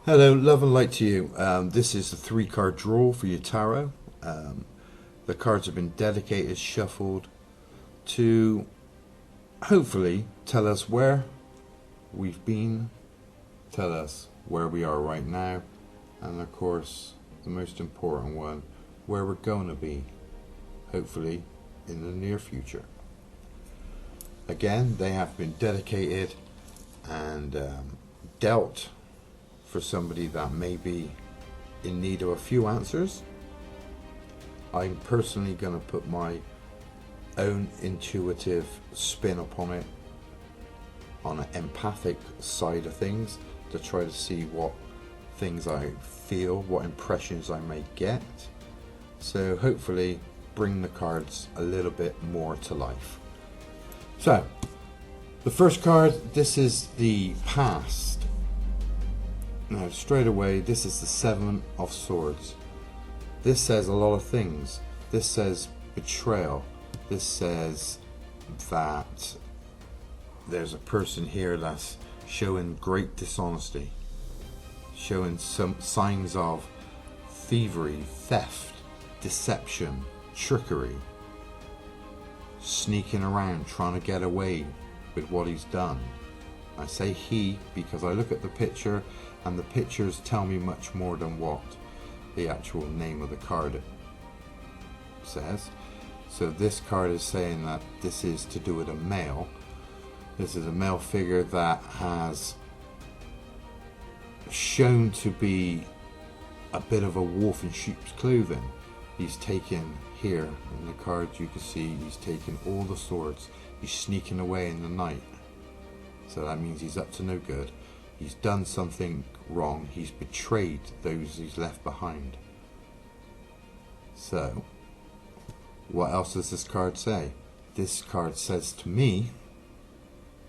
Hello, love and light to you. This is the three card draw for your tarot. The cards have been dedicated, shuffled to hopefully tell us where we've been, tell us where we are right now, and of course, the most important one, where we're going to be, hopefully, in the near future. Again, they have been dedicated and dealt for somebody that may be in need of a few answers. I'm personally going to put my own intuitive spin upon it, on an empathic side of things, to try to see what things I feel, what impressions I may get. So hopefully bring the cards a little bit more to life. So, the first card, this is the past. Now, straight away, this is the Seven of Swords. This says a lot of things. This says betrayal. This says that there's a person here that's showing great dishonesty, showing some signs of thievery, theft, deception, trickery, sneaking around, trying to get away with what he's done. I say he because I look at the picture and the pictures tell me much more than what the actual name of the card says. So this card is saying that this is to do with a male. This is a male figure that has shown to be a bit of a wolf in sheep's clothing. He's taken, here in the cards you can see, he's taken all the swords. He's sneaking away in the night. So that means he's up to no good. He's done something wrong. He's betrayed those he's left behind. So, what else does this card say? This card says to me,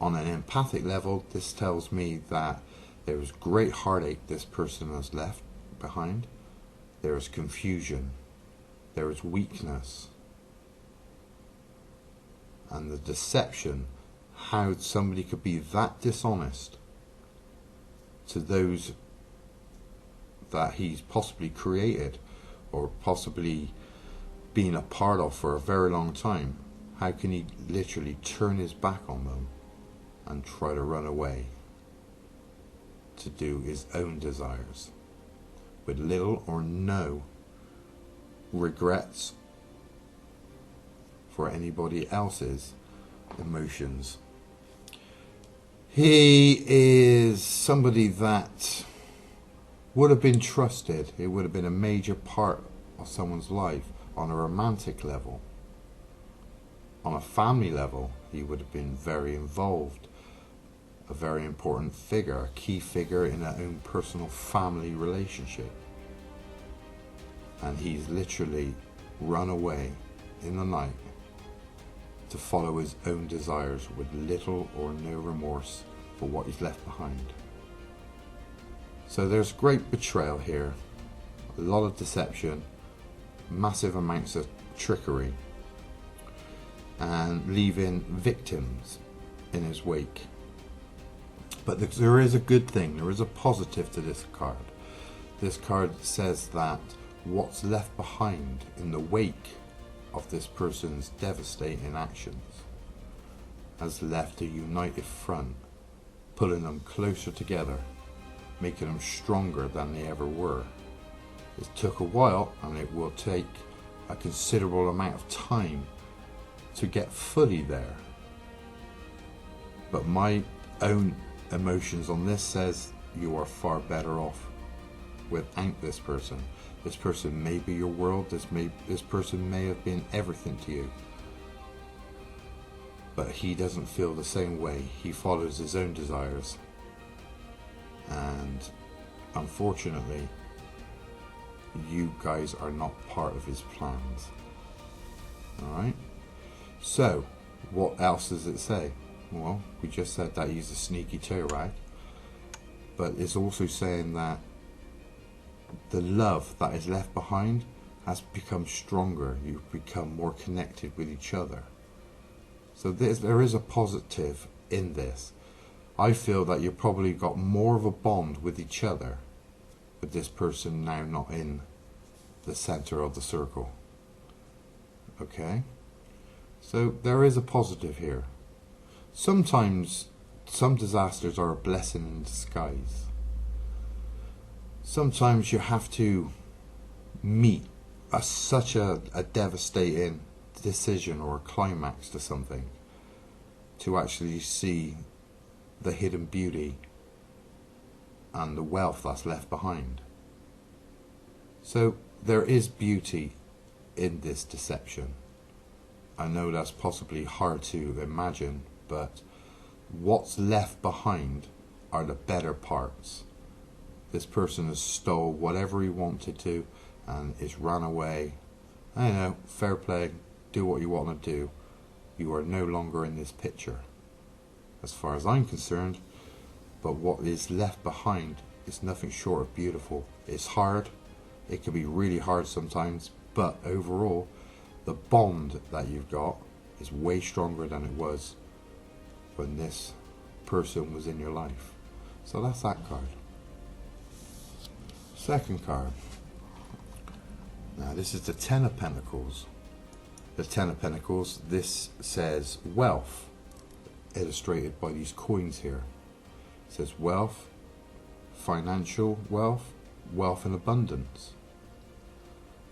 on an empathic level, this tells me that there is great heartache this person has left behind. There is confusion. There is weakness. And the deception, how somebody could be that dishonest to those that he's possibly created or possibly been a part of for a very long time. How can he literally turn his back on them and try to run away to do his own desires with little or no regrets for anybody else's emotions? He is somebody that would have been trusted. It would have been a major part of someone's life on a romantic level. On a family level, he would have been very involved. A very important figure, a key figure in our own personal family relationship. And he's literally run away in the night to follow his own desires with little or no remorse for what he's left behind. So there's great betrayal here, a lot of deception, massive amounts of trickery, and leaving victims in his wake. But there is a good thing, there is a positive to this card. This card says that what's left behind in the wake of this person's devastating actions has left a united front, pulling them closer together, making them stronger than they ever were. It took a while, and it will take a considerable amount of time to get fully there. But my own emotions on this says you are far better off without this person. This person may be your world, this person may have been everything to you. But he doesn't feel the same way. He follows his own desires. And unfortunately, you guys are not part of his plans. Alright? So, what else does it say? Well, we just said that he's a sneaky toe rag. But it's also saying that the love that is left behind has become stronger. You've become more connected with each other. So there is a positive in this. I feel that you've probably got more of a bond with each other with this person now not in the center of the circle. Okay? So there is a positive here. Sometimes some disasters are a blessing in disguise. Sometimes you have to meet such a devastating decision or a climax to something to actually see the hidden beauty and the wealth that's left behind. So there is beauty in this deception. I know that's possibly hard to imagine, but what's left behind are the better parts. This person has stole whatever he wanted to and is ran away. I know, fair play, do what you want to do. You are no longer in this picture, as far as I'm concerned. But what is left behind is nothing short of beautiful. It's hard, it can be really hard sometimes, but overall, the bond that you've got is way stronger than it was when this person was in your life. So that's that card. Second card. Now this is the Ten of Pentacles. The Ten of Pentacles, this says wealth, illustrated by these coins here. It says wealth, financial wealth, wealth and abundance.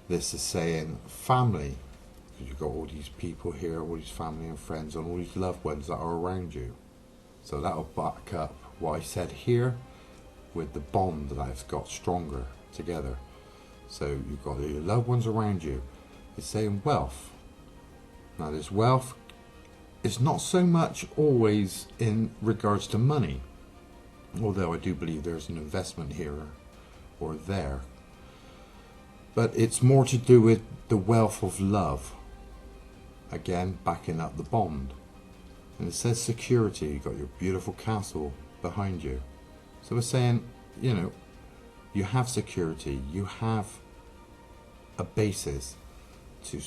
This is saying family. You've got all these people here, all these family and friends, and all these loved ones that are around you. So that'll back up what I said here with the bond that I've got stronger together. So you've got your loved ones around you. It's saying wealth. Now this wealth is not so much always in regards to money, although I do believe there's an investment here or there. But it's more to do with the wealth of love. Again, backing up the bond. And it says security. You've got your beautiful castle behind you. So we're saying, you know, you have security. You have a basis to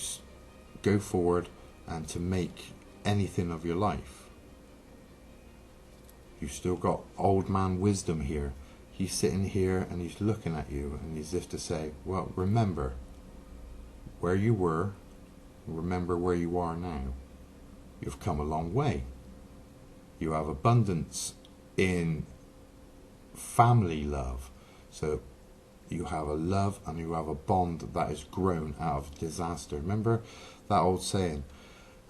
go forward and to make anything of your life. You've still got old man wisdom here. He's sitting here and he's looking at you and as if to say, well, remember where you were, remember where you are now. You've come a long way. You have abundance in family love. So you have a love and you have a bond that has grown out of disaster. Remember that old saying,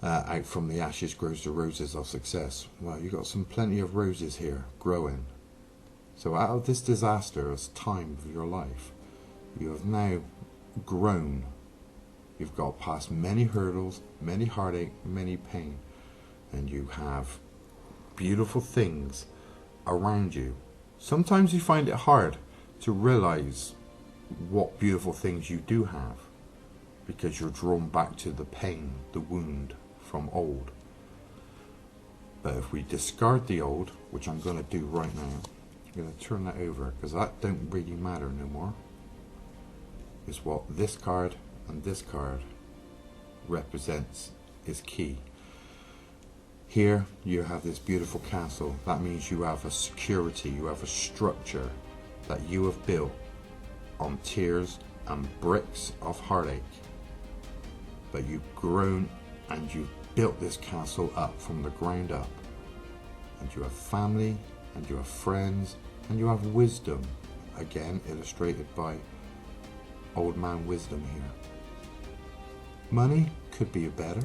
out from the ashes grows the roses of success. Well, you've got plenty of roses here growing. So out of this disastrous time of your life, you have now grown. You've got past many hurdles, many heartache, many pain, and you have beautiful things around you. Sometimes you find it hard to realize what beautiful things you do have, because you're drawn back to the pain, the wound from old. But if we discard the old, which I'm going to do right now, I'm going to turn that over because that don't really matter no more, is what this card and this card represents is key. Here you have this beautiful castle. That means you have a security, you have a structure that you have built on tears and bricks of heartache. But you've grown and you've built this castle up from the ground up. And you have family, and you have friends, and you have wisdom. Again, illustrated by old man wisdom here. Money could be better,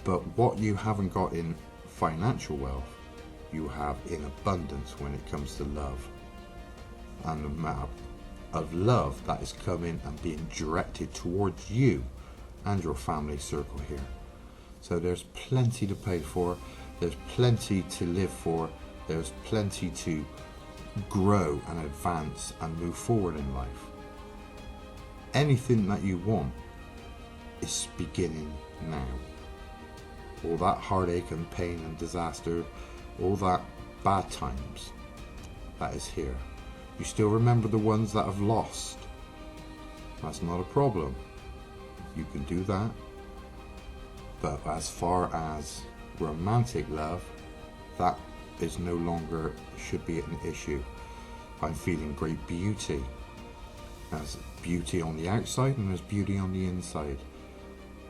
but what you haven't got in financial wealth, you have in abundance when it comes to love. And the amount of love that is coming and being directed towards you and your family circle here. So there's plenty to pay for, there's plenty to live for, there's plenty to grow and advance and move forward in life. Anything that you want is beginning now. All that heartache and pain and disaster, all that bad times, that is here. You still remember the ones that have lost. That's not a problem. You can do that. But as far as romantic love, that is no longer should be an issue. I'm feeling great beauty. There's beauty on the outside and there's beauty on the inside.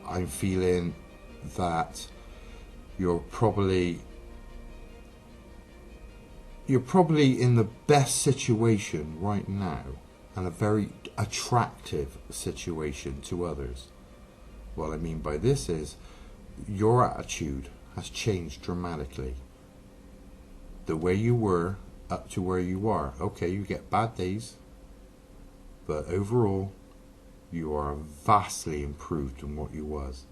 I'm feeling that you're probably in the best situation right now, and a very attractive situation to others. What I mean by this is your attitude has changed dramatically. The way you were up to where you are. Okay, you get bad days, but overall you are vastly improved from what you was.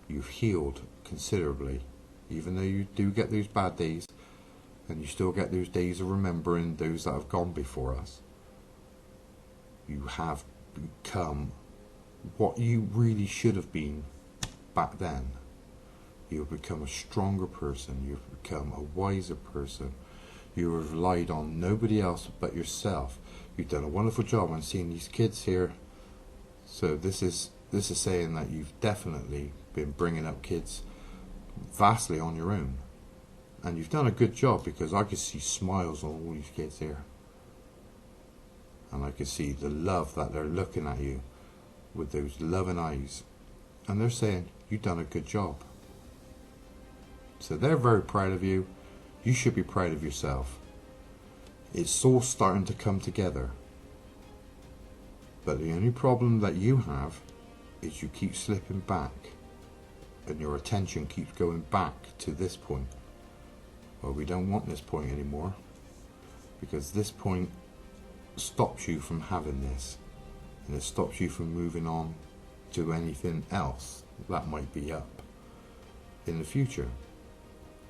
You've healed considerably, even though you do get those bad days, and you still get those days of remembering those that have gone before us. You have become what you really should have been back then. You've become a stronger person. You've become a wiser person. You have relied on nobody else but yourself. You've done a wonderful job on seeing these kids here. So this is saying that you've definitely been bringing up kids vastly on your own. And you've done a good job, because I could see smiles on all these kids here. And I could see the love that they're looking at you with those loving eyes. And they're saying, you've done a good job. So they're very proud of you. You should be proud of yourself. It's all starting to come together. But the only problem that you have is you keep slipping back. And your attention keeps going back to this point. Well, we don't want this point anymore, because this point stops you from having this, and it stops you from moving on to anything else that might be up in the future.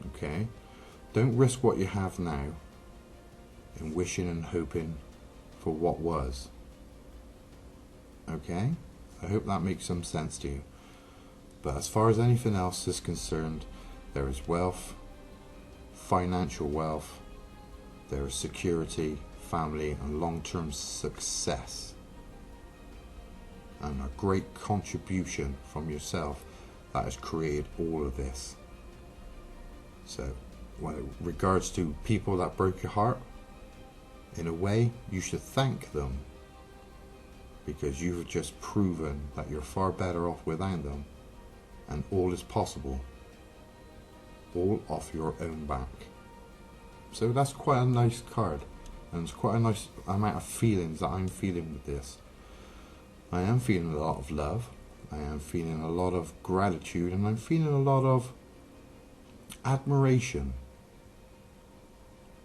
Okay? Don't risk what you have now in wishing and hoping for what was. Okay? I hope that makes some sense to you. But as far as anything else is concerned, there is wealth, financial wealth, there is security, family, and long-term success, and a great contribution from yourself that has created all of this. So when it regards to people that broke your heart, in a way you should thank them, because you've just proven that you're far better off without them, and all is possible, all off your own back. So that's quite a nice card, and it's quite a nice amount of feelings that I'm feeling with this. I am feeling a lot of love, I am feeling a lot of gratitude, and I'm feeling a lot of admiration.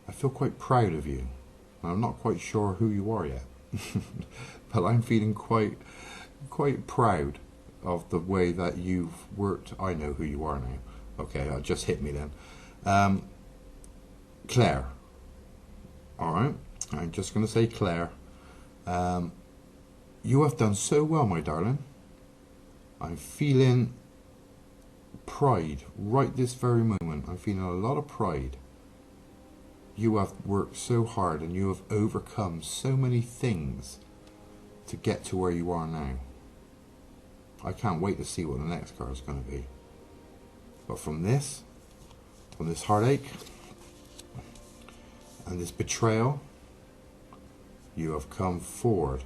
I feel quite proud of you. I'm not quite sure who you are yet, but I'm feeling quite proud of the way that you've worked. I know who you are now. Okay, it just hit me then. Claire. Alright, I'm just going to say Claire. You have done so well, my darling. I'm feeling pride right this very moment. I'm feeling a lot of pride. You have worked so hard and you have overcome so many things to get to where you are now. I can't wait to see what the next card is going to be. But from this heartache and this betrayal, you have come forward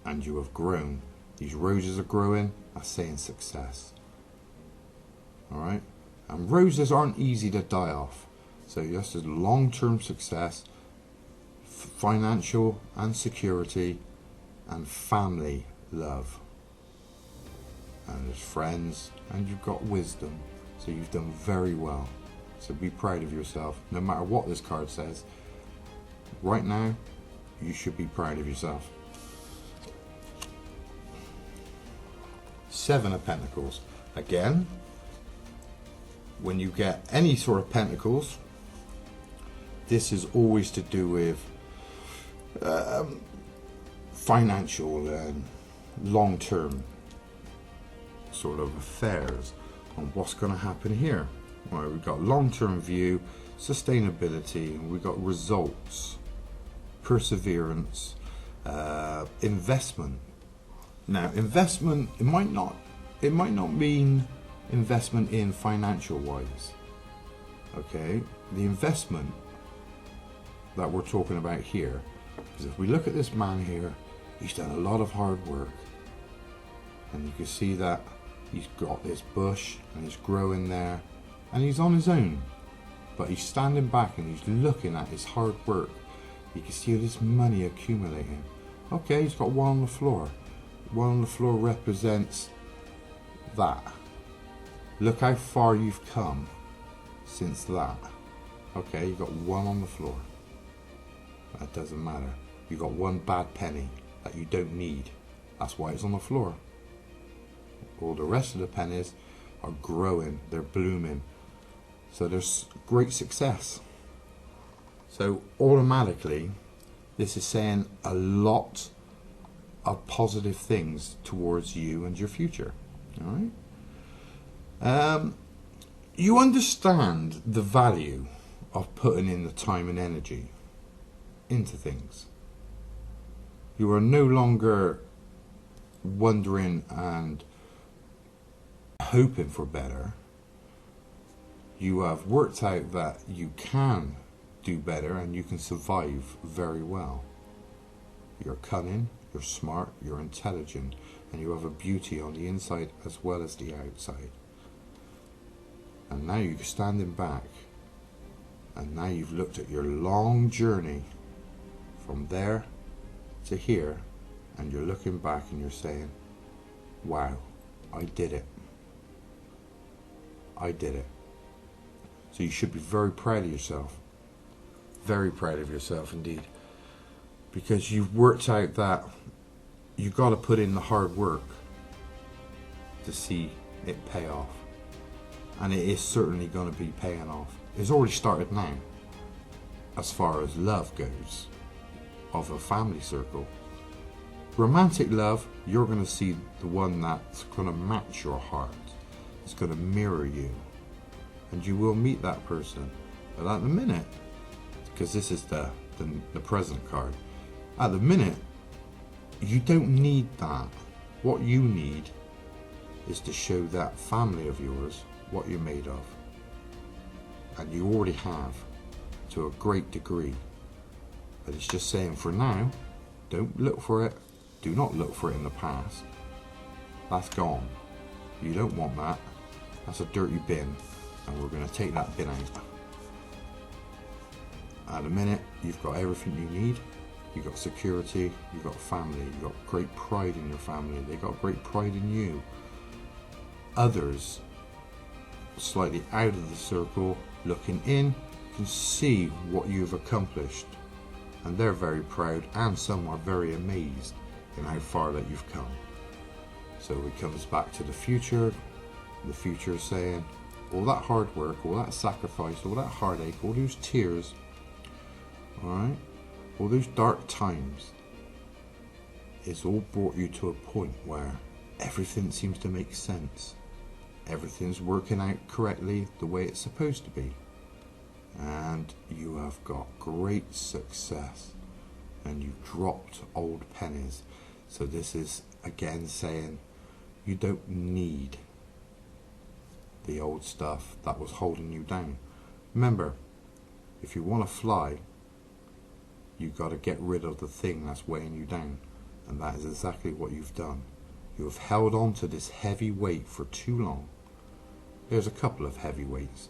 and you have grown. These roses are growing. That's saying success. Alright? And roses aren't easy to die off. So this is long-term success, financial and security, and family love. And there's friends, and you've got wisdom. So you've done very well. So be proud of yourself. No matter what this card says, right now, you should be proud of yourself. Seven of Pentacles. Again, when you get any sort of Pentacles, this is always to do with financial and long-term sort of affairs on what's going to happen here. Well, we've got long-term view, sustainability, and we've got results, perseverance, investment. Now, investment, it might not mean investment in financial wise. Okay, the investment that we're talking about here. Because if we look at this man here, he's done a lot of hard work. And you can see that he's got this bush and he's growing there and he's on his own. But he's standing back and he's looking at his hard work. You can see this money accumulating. Okay, he's got one on the floor. One on the floor represents that. Look how far you've come since that. Okay, you got one on the floor. That doesn't matter. You got one bad penny that you don't need. That's why it's on the floor. All the rest of the pennies are growing, they're blooming. So there's great success. So automatically, this is saying a lot of positive things towards you and your future. All right. You understand the value of putting in the time and energy into things. You are no longer wondering and hoping for better. You have worked out that you can do better and you can survive very well. You're cunning, you're smart, you're intelligent, and you have a beauty on the inside as well as the outside. And now you're standing back, and now you've looked at your long journey from there to here, and you're looking back and you're saying, wow, I did it. I did it. So you should be very proud of yourself. Very proud of yourself indeed. Because you've worked out that you've got to put in the hard work to see it pay off. And it is certainly going to be paying off. It's already started now. As far as love goes, of a family circle. Romantic love, you're going to see the one that's going to match your heart. It's going to mirror you. And you will meet that person. But at the minute, because this is the present card, at the minute, you don't need that. What you need is to show that family of yours what you're made of. And you already have, to a great degree. But it's just saying, for now, don't look for it. Do not look for it in the past. That's gone. You don't want that. That's a dirty bin. And we're going to take that bin out. At the minute, you've got everything you need. You've got security, you've got family, you've got great pride in your family, they've got great pride in you. Others, slightly out of the circle, looking in, can see what you've accomplished. And they're very proud, and some are very amazed in how far that you've come. So it comes back to the future saying, all that hard work, all that sacrifice, all that heartache, all those tears, alright, all those dark times, it's all brought you to a point where everything seems to make sense. Everything's working out correctly the way it's supposed to be. And you have got great success. And you've dropped old pennies. So this is again saying you don't need the old stuff that was holding you down. Remember, if you want to fly, you've got to get rid of the thing that's weighing you down. And that is exactly what you've done. You have held on to this heavy weight for too long. There's a couple of heavy weights.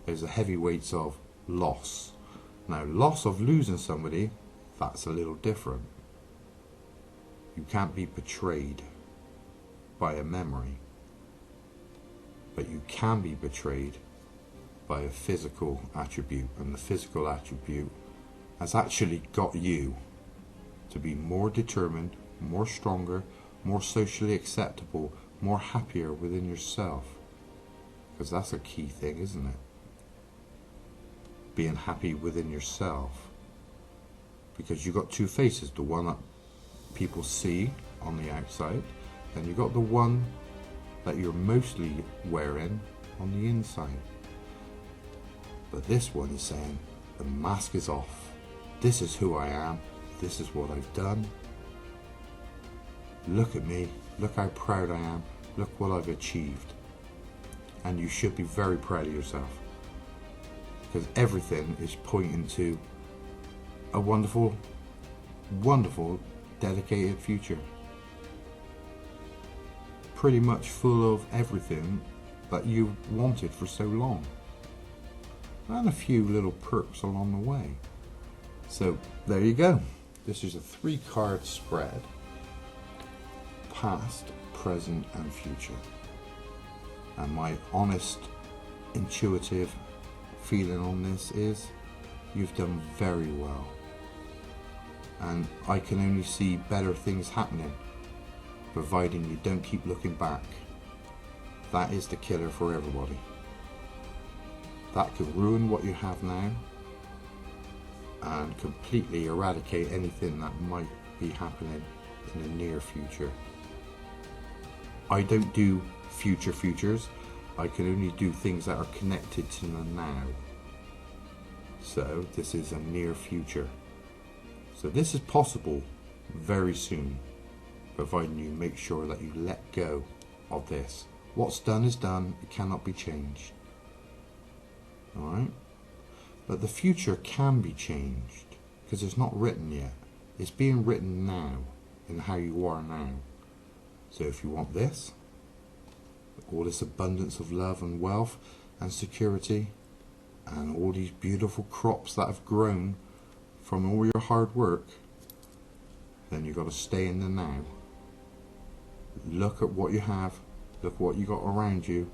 There's the heavy weights of loss. Now, loss of losing somebody, that's a little different. You can't be betrayed by a memory. But you can be betrayed by a physical attribute. And the physical attribute has actually got you to be more determined, more stronger, more socially acceptable, more happier within yourself. Because that's a key thing, isn't it? Being happy within yourself. Because you've got two faces. The one that people see on the outside, and you've got the one that you're mostly wearing on the inside. But this one is saying, the mask is off. This is who I am. This is what I've done. Look at me. Look how proud I am. Look what I've achieved. And you should be very proud of yourself. Because everything is pointing to a wonderful, wonderful, dedicated future. Pretty much full of everything that you wanted for so long. And a few little perks along the way. So there you go. This is a 3-card spread. Past, present and future. And my honest, intuitive feeling on this is you've done very well. And I can only see better things happening, providing you don't keep looking back. That is the killer for everybody. That could ruin what you have now and completely eradicate anything that might be happening in the near future. I don't do future futures. I can only do things that are connected to the now. So this is a near future. So this is possible very soon, providing you make sure that you let go of this. What's done is done. It cannot be changed. Alright? But the future can be changed because it's not written yet. It's being written now in how you are now. So if you want this, all this abundance of love and wealth and security and all these beautiful crops that have grown from all your hard work, then you've got to stay in the now. Look at what you have. Look at what you got around you.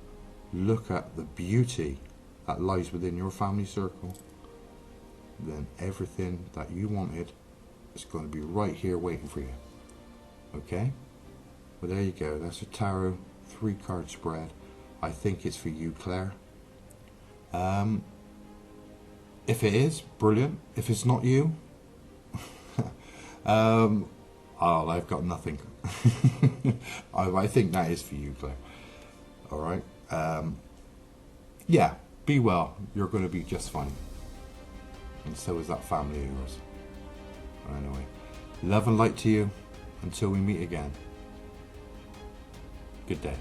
Look at the beauty that lies within your family circle. Then everything that you wanted is going to be right here waiting for you. Okay? Well, there you go. That's a tarot 3-card spread. I think it's for you, Claire. If it is, brilliant. If it's not you, I've got nothing. I think that is for you, Claire. Alright. Yeah, be well. You're going to be just fine. And so is that family of yours. Anyway, love and light to you until we meet again. Good day.